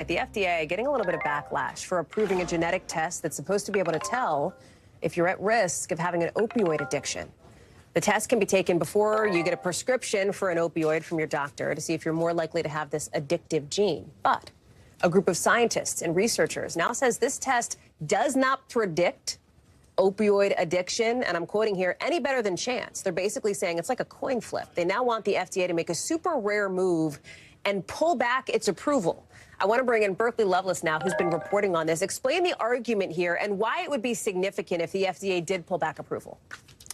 The FDA getting a little bit of backlash for approving a genetic test that's supposed to be able to tell if you're at risk of having an opioid addiction. The test can be taken before you get a prescription for an opioid from your doctor to see if you're more likely to have this addictive gene. But a group of scientists and researchers now says this test does not predict opioid addiction, and I'm quoting here, any better than chance. They're basically saying it's like a coin flip. They now want the FDA to make a super rare move and pull back its approval. I want to bring in Berkeley Loveless now, who's been reporting on this. Explain the argument here and why it would be significant if the FDA did pull back approval.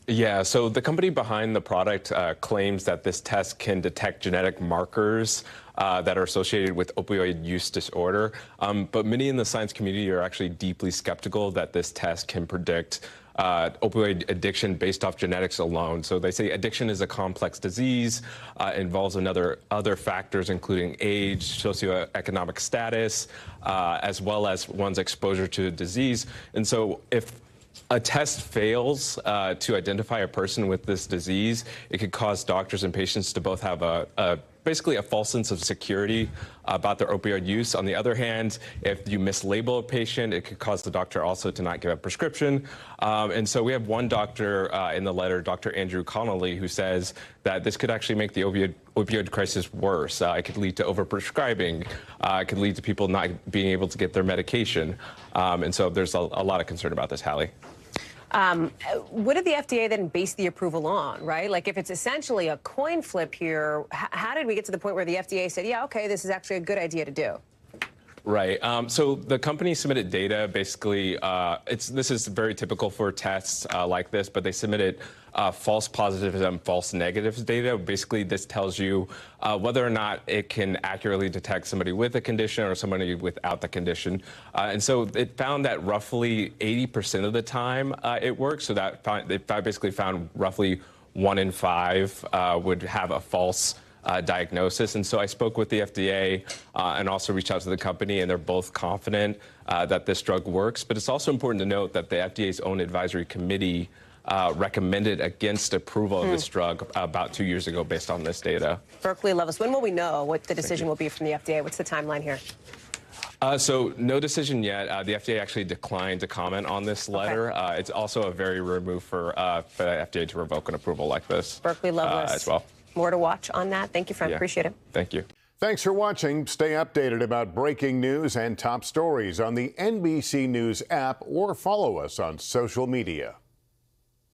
Yeah, so the company behind the product claims that this test can detect genetic markers that are associated with opioid use disorder. But many in the science community are actually deeply skeptical that this test can predict opioid addiction based off genetics alone. So they say addiction is a complex disease, involves other factors, including age, socioeconomic status, as well as one's exposure to the disease. And so if a test fails to identify a person with this disease, it could cause doctors and patients to both have basically a false sense of security about their opioid use. On the other hand, if you mislabel a patient, it could cause the doctor also to not give a prescription. And so we have one doctor in the letter, Dr. Andrew Connolly, who says that this could actually make the opioid crisis worse. It could lead to overprescribing. It could lead to people not being able to get their medication. And so there's a lot of concern about this, Hallie. What did the FDA then base the approval on, right? Like, if it's essentially a coin flip here, how did we get to the point where the FDA said, yeah, okay, this is actually a good idea to do? Right. So the company submitted data. Basically, this is very typical for tests like this, but they submitted false positives and false negatives data. Basically, this tells you whether or not it can accurately detect somebody with a condition or somebody without the condition. And so it found that roughly 80% of the time it works. So that it basically found roughly 1 in 5 would have a false diagnosis. And so I spoke with the FDA and also reached out to the company, and they're both confident that this drug works. But it's also important to note that the FDA's own advisory committee recommended against approval of this drug about 2 years ago based on this data. Berkeley Loveless, when will we know what the decision will be from the FDA? What's the timeline here? So no decision yet. The FDA actually declined to comment on this letter. Okay. It's also a very rare move for the FDA to revoke an approval like this. Berkeley Loveless. As well. More to watch on that. Thank you, friend. Yeah. Appreciate it. Thank you. Thanks for watching. Stay updated about breaking news and top stories on the NBC News app or follow us on social media.